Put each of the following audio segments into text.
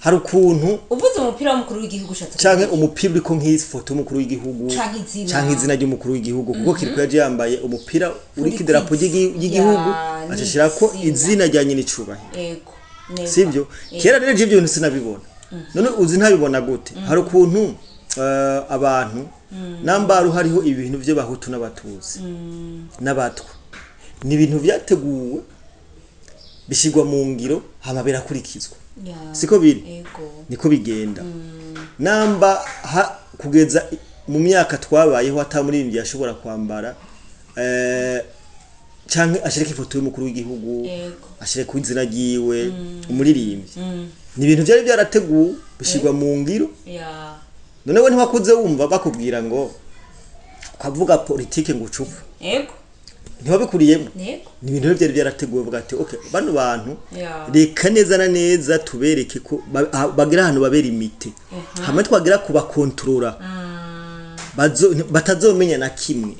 hari ukuntu uvuze umupira w'umukuru w'igihugu ushatse canke umupira uriko nk'ifoto y'umukuru w'igihugu canke izina ry'umukuru w'igihugu kuko Kirikou yaje yambaye umupira uriko idarapo ry'igihugu acashirako izina rya nyine icubahiro yego sivyo kera rero je ibyo sinabibona none uzi ntabibona gute hari ukuntu abantu nambaru hariho ibintu byo bahutu n'abatuzi n'abatwa ni ibintu byateguwe bishigwa mu ngiro hama birakurikizwa siko biri niko bigenda namba kugeza mu myaka twabayeho atamuririmbyi yashobora kwambara canke ashireke ifoto y'umukuru w'igihugu ashireke ku izina ryiwe umuririmbyi ni ibintu byari byarateguwe bishigwa mu ngiro none we ntiwakuze wumva bakubwira ngo ukavuga politike ngo ucupa ntiwabikuriyemo ni ibintu byari byarateguwe vuga ati okay bano bantu reka neza na neza tubereke ko bagira ahantu babera imite hamwe twagira kuba controller batazomenya na kimwe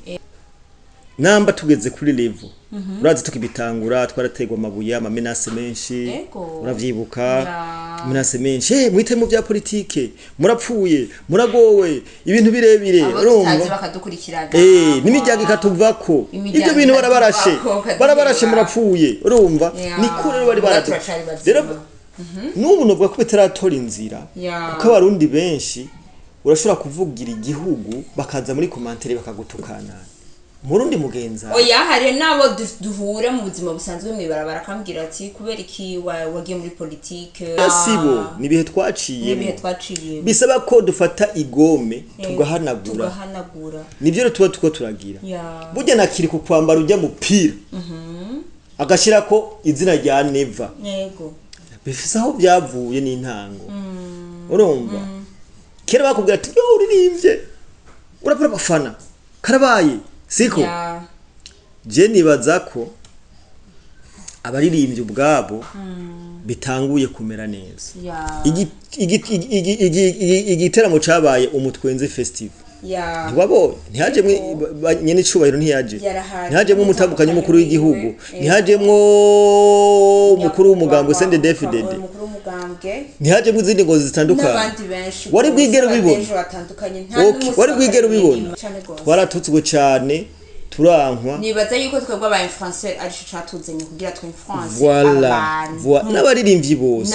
namba tugeze kuri level urazi tukibitangura twarategwa amabuye amamenase menshi uravyibuka menase menshi muhite mu bya politike murapfuye muragowe ibintu birebire urumva n'imiryango ikatuvako ibyo bintu barabarashe murapfuye urumva niko rero bari baradukira rero n'ubu novuga ko bitaratora inzira kuko abarundi benshi urashobora kuvugira igihugu bakaza muri commentaire bakagutukana murundi mugenza oya hari nabo duhura mu buzima busanzwe mwibarabara kambwira ati kubera iki wagiye muri politike sibo nibihe twaciye bisaba ko dufata igome tugahanagura nibyo rero tuba turagira burya na Kirikou kwambara ujya mupira agashira ko izina rya Neva yego bifise aho byavuye n'intango urumva kera bakubwira ati yo uririmbye urapura bafana karabaye siko je nibaza ko abaririmbye ubwabo bitanguye kumera neza igiteramo cabaye umutwenze festival ntiwabonye ntihajemwe nyene icubahiro ntihajemwe umutambukanye umukuru w'igihugu ntihajemwo umukuru w'umugambwe Sende David ntihajemwe izindi ngo zitandukanye wari bwigera ubibona waratutswe cyane turankwa nibaza yuko twebwe aba influencer ari cyo catuzanye kugira twe influence voilà n'abaririmbyi bose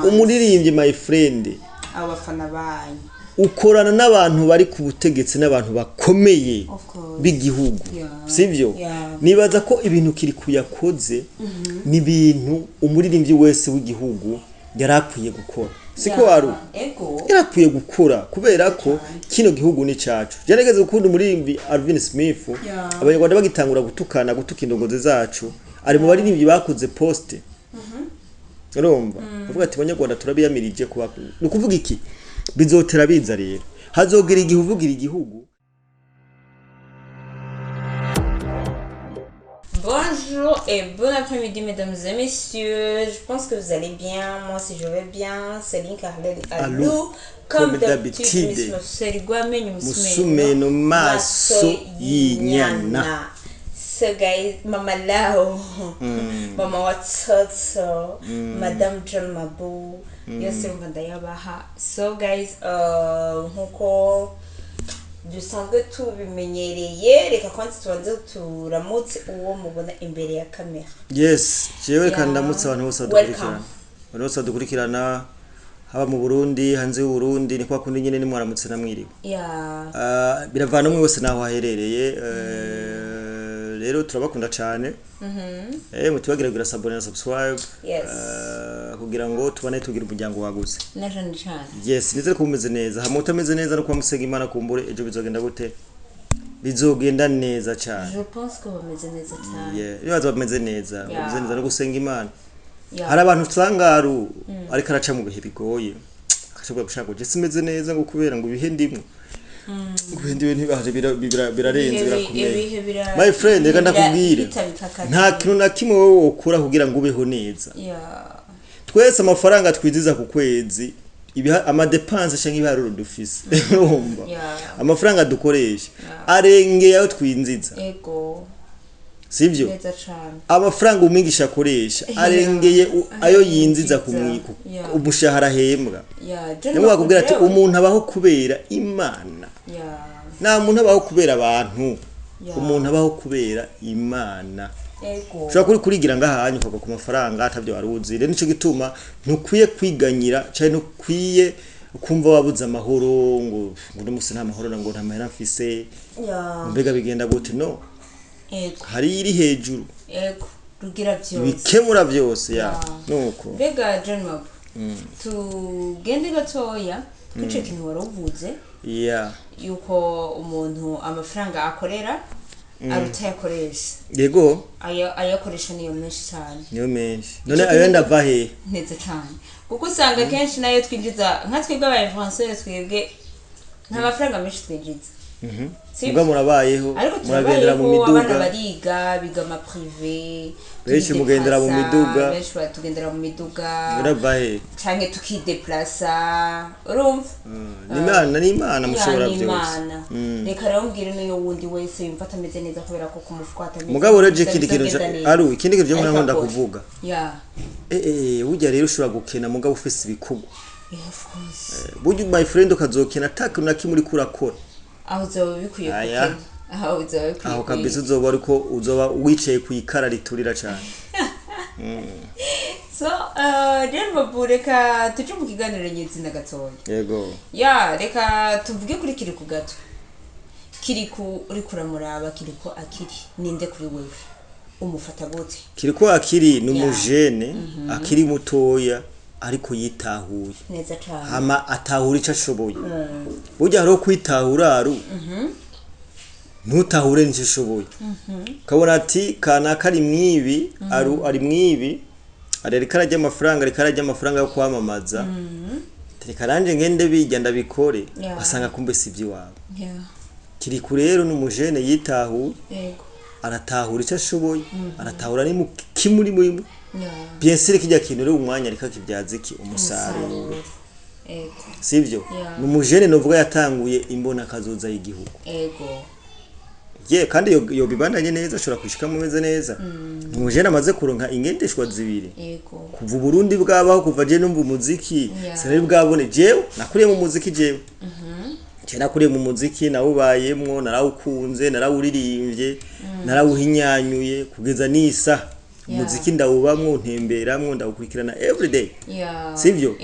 umuririmbyi my friend abafana banyu ukorana n'abantu bari ku butegetsi n'abantu bakomeye b'igihugu sivyo nibaza ko ibintu Kirikou yakoze ni ibintu umuririmbyi wese w'igihugu yarakwiye gukora siko waru yarakwiye gukora kubera ko kino gihugu ni cacu jarageze gukunda umuririmbyi Alvin Smith abanyarwanda bagitangura gutuka indongozi zacu ari mu baririmbyi bakoze poste urumva uvuga ati abanyarwanda turabiyamirije kuba no kuvuga iki bizotera biza rero hazogira igihe uvugira igihugu. Bonjour et bon après-midi mesdames et messieurs, je pense que vous allez bien, moi si je vais bien, c'est Link Allô, comme d'habitude, musumeno maso yinyana. So guys, Mama Lao, Mama Watsoto, Madame John Mabu, yose mbandayabaha. So guys, nkuko dusanzwe tubimenyereye, reka kwanza tubanze turamutse uwo mubona imbere ya kamera. Yes, jewe kandamutse abantu bose badukurikirana. Abantu bose badukurikirana haba mu Burundi, hanze y'u Burundi, ni kwa kundi nyene ni mwaramutse namwiriwe. Yeah. Biravana umwe wese naho aherereye. Rero turabakunda cyane. Mutubagiragira sabone na subscribe. Yes. Kugira ngo tubane tugira umuryango wagutse. Najane cyane. Yes, nizere ko umeze neza. Hamwe utameze neza no kwa musega Imana kumbure ejo bizogenda gute? Bizogenda neza cyane. Je pense que bameze neza cyane. Yeah, iyo bameze neza, bameze neza no gusenga Imana. Hari abantu tsangaru ariko araca mu bihe bigoye. Kashobora gushaka ngo simeze neza ngo kubera ngo ibihe ndimwe. Guhindi ibintu baje birarenze birakomeye. My friend reka ndakubwire nta kintu na kimwe wowe ukura kugira ngo ubeho neza. Twese amafaranga twiziza ku kwezi ama dépenses cyangwa ibiharuro dufise urumva amafaranga dukoresha arengeye aho twinziza. Ego sivyo neza cyane amafaranga umwigisha akoresha arengeye ayo yinziza kumwiko umushahara hembwa nimwe bakubwira ati umuntu abaho kubera Imana nta muntu abaho kubera abantu umuntu abaho kubera Imana ushobora kurigira ngahanyu ukava ku mafaranga atavyo waruzi rero nico gituma ntukwiye kwiganyira cyane ntukwiye kumva wabuze amahoro ngo n'umusi nta mahoro ngo nta mahera mfise mbega bigenda gute no hari iri hejuru rugira byose bikemura byose nuko mbega John Mab tugende gatoya kwice kintu waruvuze yuko umuntu amafaranga akorera aruta yakoresha yego ayakoresha niyo menshi cyane niyo menshi none ayo ndava he neza cyane kuko usanga kenshi nayo twinjiza nka twebwe aba influenceurs twebwe nta mafaranga menshi twinjiza Muga murabayeho muragendera mu miduga abana bariga biga ama privé benshi mugendera mu miduga benshi batugendera mu miduga murabahe canke tukideplaça urumva n'Imana mushobora byose reka rero mbwire niyo wundi wese yumva atameze neza kubera ko kumufwa atameze mugabo reje ikindi kintu cyo nkunda kuvuga burya rero ushobora gukena mugabo ufise ibikugu burya my friend ukazokena atakintu kimuri kurakora aho uzoba bikwiye gukena aho kabisa uzoba ariko uzoba wicaye ku ikara riturira cyane so rero babureka tuje mu kiganiro nyezina gatoya yego reka tuvuge kuri Kirikou gato Kirikou uri kuramuraba Kirikou akiri ninde kuri wewe umufata gute Kirikou akiri numujene akiri mutoya ariko yitahuye neza cyane hama atahura ico ashoboye burya haro kwitahura ntutahure nico ashoboye kabona ati kana kari mwibi ari mwibi arereka arajya amafaranga yo kwamamaza tereka ranje ngende bijya ndabikore basanga kumbe sivyi wawe Kirikou rero numujene yitahuye aratahura ico ashoboye aratahura ni kimuri muri bien sûr kijya kintu rero umwanya ariko kibyaza iki umusaruro sivyo numujene novuga yatanguye imbona kazoza y'igihugu kandi yo bibandanye neza ashobora kwishika mu meze neza numujene amaze kuronka ingendeshwa zibiri kuva Burundi bwabaho kuva je numva umuziki sinari bwabone jewe nakuriye mu muziki jewe nakuriye mu muziki nawubayemwo narawukunze narawuririmbye narawuhinyanyuye kugeza nisa umuziki ndawubamwo ntemberamwo ndawukurikirana everyday sivyo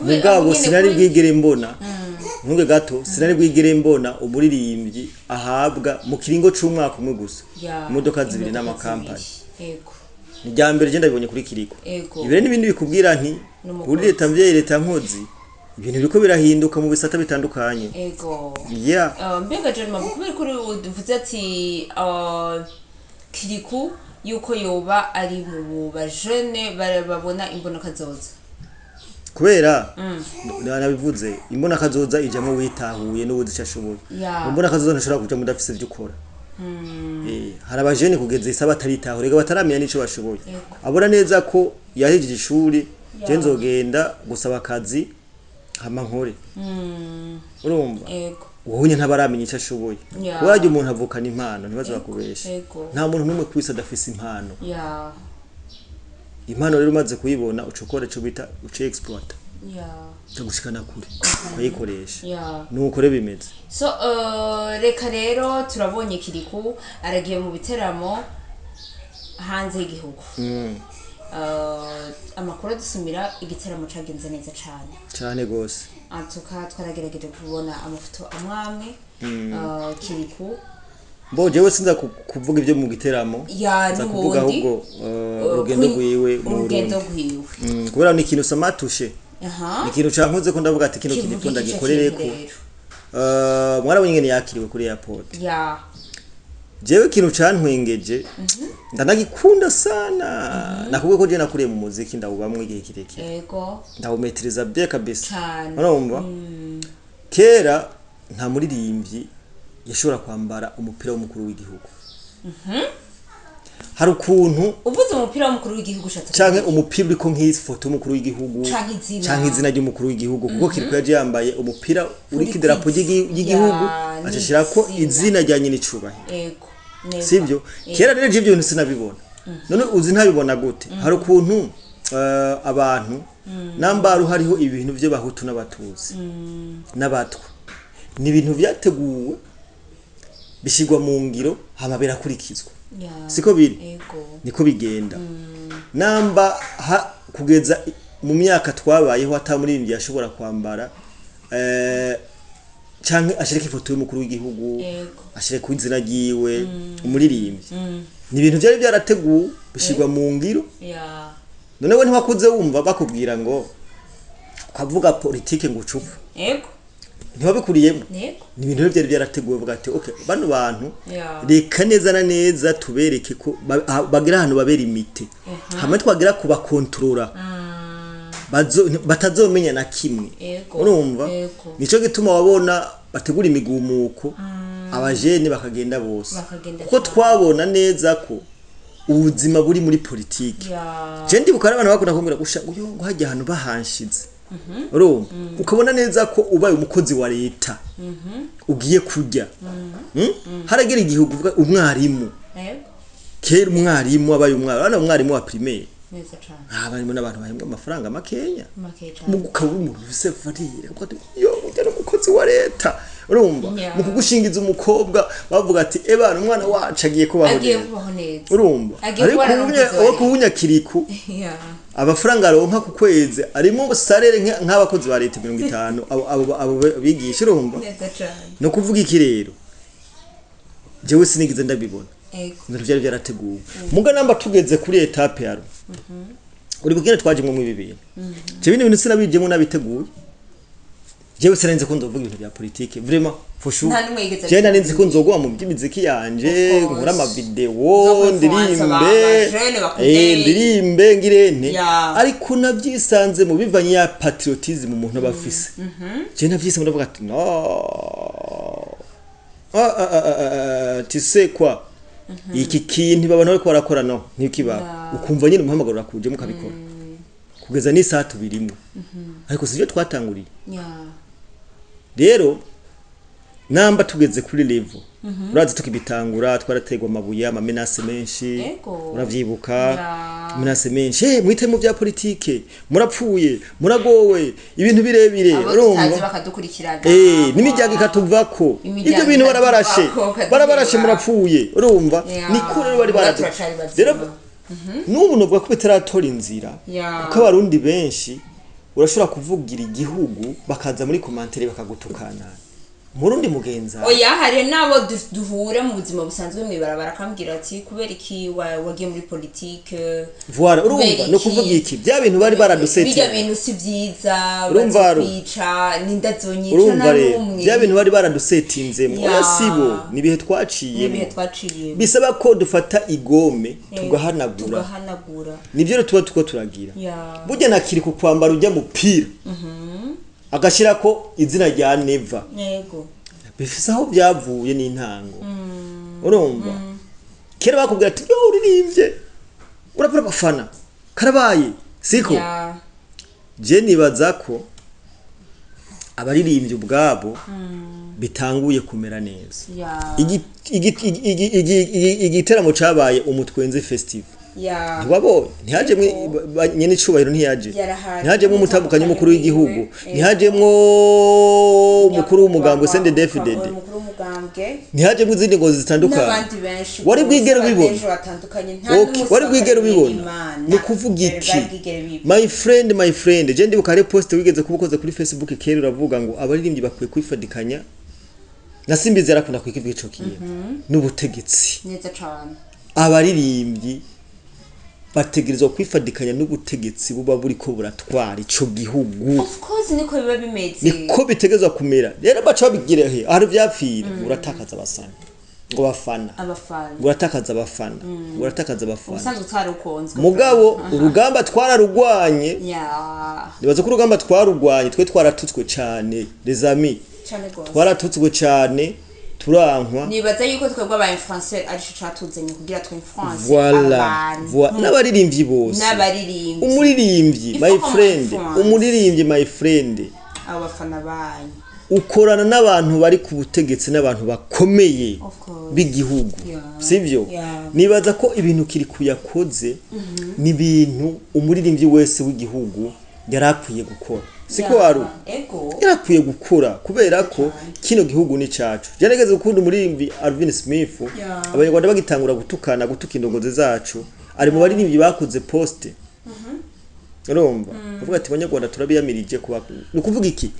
mugabo sinari bwigere mbona ntuge gato sinari bwigere mbona umuririmbyi ahabwa mu kiringo c'umwaka umwe gusa imodoka zibiri n'amakampani njya mbere je ndabibonye kuri Kirikou ibire n'ibindi bikubwira nti kuri leta mvye leta nkozi ibintu biko birahinduka mu bisata bitandukanye mbega John Mab kubera kuri uvuze ati Kirikou yuko yoba ari mu bajene babona imbona kazoza kubera nabivuze imbona kazoza ijamo witahuye n'ubuzi cyashoboye imbona kazoza ntashobora kuja mudafise byo ukora hari abajene kugeza isaba ataritahurega bataramenya nico bashoboye abona neza ko yahejeje ishuri je nzogenda gusaba akazi hama nkore urumva wowe ntabaramenya ico ashoboye waje umuntu avukana impano ntibaze bakubesha nta muntu numwe kwisa adafise impano impano rero umaze kuyibona ucokore cyo bita uce exploit tagushikana kure kuyikoresha nuko rero bimeze so reka rero turabonye Kirikou aragiye mu biteramo hanze y'igihugu amakuru dusumira igiteramo cagenze neza cyane gose atuka twaragerageje kubona amafoto amwamwe Kirikou jewe sinza kuvuga ibyo mu giteramo za kuvuga ahubwo urugendo rwiwe kubera ni ikintu samatushe ni ikintu cankoze ko ndavuga ati kino kintu ndagikorereko mwarabonye ngene yakiriwe kuri airport jewe kintu cantwengeje ndanagikunda sana nakubwiye ko je nakuriye mu muziki ndawubamwe igihe kirekire ndawumetriza bien kabisa urumva kera nta muririmbyi yashobora kwambara umupira w'umukuru w'igihugu hari ukuntu uvuze umupira w'umukuru w'igihugu canke umupira uriko nk'ifoto y'umukuru w'igihugu canke izina ry'umukuru w'igihugu kuko Kirikou yaje yambaye umupira uri kidarapo ry'igihugu acishirako izina rya nyine icubahiro sivyo kera rero je ibyo sinabibona none uzi ntabibona gute hari ukuntu abantu nambaru hariho ibintu byo bahutu n'abatuzi n'abatwa ni ibintu byateguwe bishigwa mu ngiro hama birakurikizwa siko biri niko bigenda namba kugeza mu myaka twabayeho atamuririmbyi yashobora kwambara canke ashireke ifoto y'umukuru w'igihugu ashireke kw'izina ryiwe umuririmbyi ni ibintu byari byarateguwe bishigwa mu ngiro none we ntiwakuze wumva bakubwira ngo kavuga politike ngo ucupa ntiwabikuriyemo ni ibintu byari byarateguwe vuga ati okay bano bantu reka neza na neza tubereke ko bagira ahantu babera imite hamwe twagira kuba controller batazomenya na kimwe urumva nico gituma wabona bategura imigumuko abajene bakagenda bose kuko twabona neza ko ubuzima buri muri politike je ndibuka abantu bakunda kumbira gusha ngo hajya ahantu bahanshize urumva ukabona neza ko ubaye umukozi wa leta ugiye kujya haragera igihugu uvuga umwarimu kera umwarimu abaye umwarimu wa primaire barimo n'abantu bahembwa amafaranga makenya mugukaba umuntu usefarire kuko yo utari umukozi wa leta urumva mu kugushingiza umukobwa bavuga ati ebana umwana wacu agiye kubaho neza urumva ariko kubunya Kirikou amafaranga aronka ku kwezi arimo salary nk'abakozi ba leta 50 abo bigisha urumva no kuvuga iki rero jewe sinigize ndabibona ibintu byari byarateguwe muga namba tugeze kuri etape yaro uri bugene twajimwe mu bibiri je bintu sinabijemo nabiteguye jewe sirenze ko ndovuga ibintu bya politique vraiment for sure je narinzi ko nzogwa mu by'imiziki yanje nkora ama video ndirimbe ngirente ariko nabyisanze mu bivanye ya patriotisme umuntu abafise je navyise ndavuga ati no tu sais quoi iki kintu babana bari barakora no ntikiba ukumva nyine umuhamagaro rakuje mukabikora kugeza ni saa tubirimo ariko sivyo twatanguriye rero namba tugeze kuri level urazi tukibitangura twarategwa amabuye amamenase menshi uravyibuka menase menshi mwite mu bya politike murapfuye muragowe ibintu birebire urumva bakadukurikirana n'imijyaga ikatuvako ibyo bintu barabarashe murapfuye urumva niko rero bari rero n'ubu novuga ko bitaratora inzira kuko abarundi benshi urashobora kuvugira igihugu bakaza muri commentaire bakagutukana murundi mugenza oya hari nabo duhura mu buzima busanzwe mwibarabara kambwira ati kubera iki wagiye muri politique voilà urumva no kuvuga iki bya bintu bari baradusetse bijya bintu si byiza bazica n'indazonyica na rumwe bya bintu bari baradusetinzemo oya sibo ni bihe twaciye bisaba ko dufata igome tugahanagura nibyo tuba tuko turagira burya na Kirikou kwambara ujya mupira agashira ko izina rya Neva yego bifise aho byavuye n'intango urumva kera bakubwira ati yo uririmbye urapura abafana karabaye siko je nibaza ko abaririmbye ubwabo bitanguye kumera neza igiteramo cabaye umutwenze festival ntiwabonye ntihajemwe nyene icubahiro ntihajemwe umutandukanye umukuru w'igihugu ntihajemwe umukuru w'umugambwe sende defidede ntihajemwe izindi ngozi zitandukanye wari bwigera ubibona wari bwigera ubibona ni kuvuga iki my friend je ndibuka hari post wigeze kubukoza kuri Facebook kera uravuga ngo abaririmbyi bakwiye kwifadikanya nasimbize yarakunda kwikivuga ico kiye n'ubutegetsi neza cyane abaririmbyi bategerezwa kwifadikanya n'ubutegetsi buba buri ko buratwara ico gihugu of course niko biba bimeze niko bitegerezwa kumera rero baca babigira he ari vyapfira uratakaza abasana ngo bafana uratakaza abafana usanzwe utarukonzwe mugabo urugamba twararugwanye nibaza ko urugamba twarugwanye twe twaratutswe cyane les amis twaratutswe cyane turankwa nibaza yuko twebwe aba influencer ari cyo catuzanye kugira twe influence voilà n'abaririmbyi bose umuririmbyi my friend umuririmbyi my friend abafana banyu ukorana n'abantu bari ku butegetsi n'abantu bakomeye b'igihugu sivyo nibaza ko ibintu Kirikou yakoze ni ibintu umuririmbyi wese w'igihugu yarakwiye gukora siko waru yarakwiye gukora kubera ko kino gihugu ni cacu janegeze gukunda umuririmbyi Alvin Smith abanyarwanda bagitangura gutuka indongozi zacu ari mu baririmbyi bakoze poste urumva uvuga ati abanyarwanda turabiyamirije kuba no kuvuga iki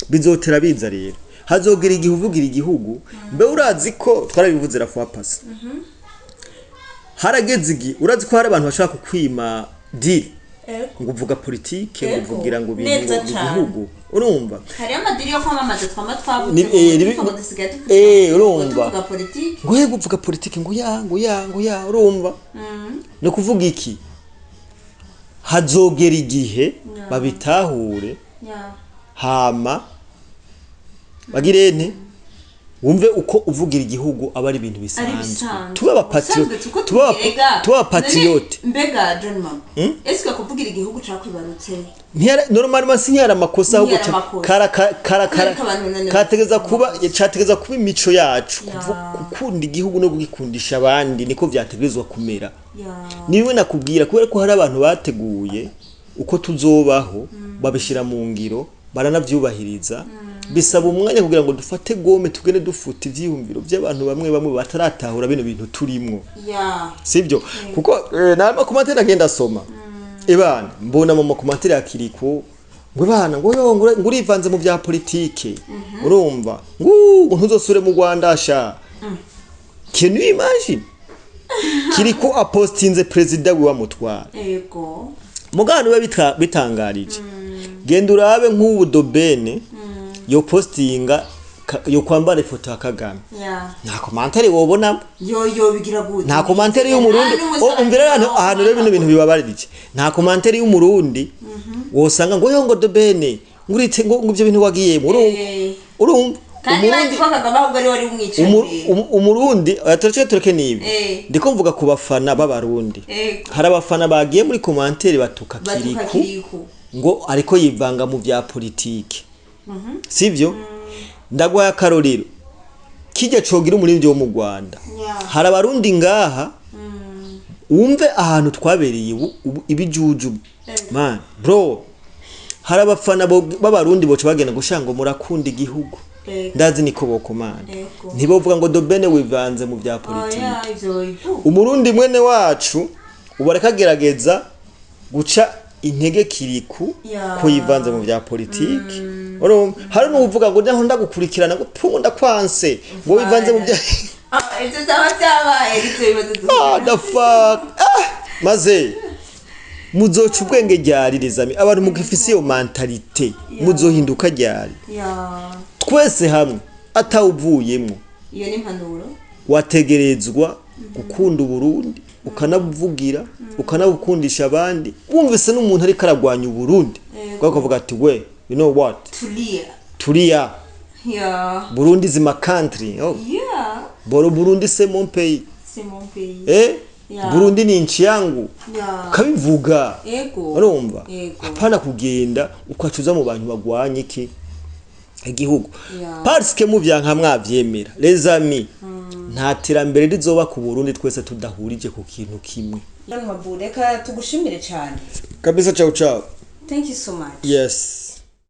bizotera biza rero hazogera igihe uvugira igihugu mbe urazi ko twarabivuze rafu apasa harageze igi urazi ko hari abantu bashaka kukwima deal ngo uvuga politike ngo uvugira ngo bintu mu gihugu urumva hari amadiri yo kwamamaza twama twavuze urumva uvuga politike ngo yego uvuga politike ngo ya urumva no kuvuga iki hazogera igihe babitahure hama bagirene wumve uko uvugira igihugu aba ari ibintu bisanzwe tuba patriote mbega John Mama eske kuvugira igihugu cakwibarutse normalement sinyara amakosa ahubwo kategeza kuba imico yacu gukunda igihugu no gukundisha abandi niko vyategezwa kumera niwe nakubwira kubera ko hari abantu bateguye uko tuzobaho babishira mu ngiro baranavyubahiriza bisaba umwanya kugira ngo dufate gome tugene dufuta ivyiyumviro by'abantu bamwe bataratahura bino bintu turimwo sivyo kuko nama commentaire agenda soma ebana mbona mu commentaire ya Kirikou ngo bana ngo urivanze mu bya politike urumva ngo ntuzosure mu Rwanda sha can you imagine Kirikou apostinze president wa mutwara yego mugano bitangarije genda urabe nk'ubu dobene yo postinga yo kwambara ifoto ya Kagame nta commentaire wobona yo bigira gute nta commentaire y'umurundi umvira ahantu rero bino bintu bibabarije nta commentaire y'umurundi wosanga ngo yongo dobene ngurite ngo ibyo bintu wagiyemo urumva umurundi tureke nibi ndiko mvuga ku bafana b'abarundi hari abafana bagiye muri commentaire batuka Kirikou ngo ariko yivanga mu bya politike sivyo ndagwaya karorero kijya cogira umurindi wo mu Rwanda hari abarundi ngaha umve ahantu twabereye ibijuju man bro hari abafana b'abarundi boce bagenda gushango murakunda igihugu ndazi niko bokomana ntibovuga ngo dobene wivanze mu bya politike umurundi mwene wacu ubarekagerageza guca intege Kirikou ko yivanze mu bya politike hari n'uvuga ngo ndaho ndagukurikirana ngo punda kwanse ngo wivanze mu bya ivyo zabaye the fuck maze muzoca ubwenge ryari rizami abantu mugifise iyo mentalite muzohinduka ryari twese hamwe atawuvuyemo iyo ni mpanuro wategerezwa gukunda Uburundi ukanabuvugira ukanabukundisha abandi wumvise n'umuntu ari karagwanya Uburundi kwakavuga ati we you know what tulia Burundi is my country Burundi c'est mon pays Burundi ni nchi yangu kabivuga urumva apana kugenda ukacuza mu bantu bagwanye iki igihugu parce que mu byanka mwavyemera les amis nta terambere rizoba ku Burundi twese tudahurije ku kintu kimwe Reka tugushimire cyane kabisa ciao thank you so much yes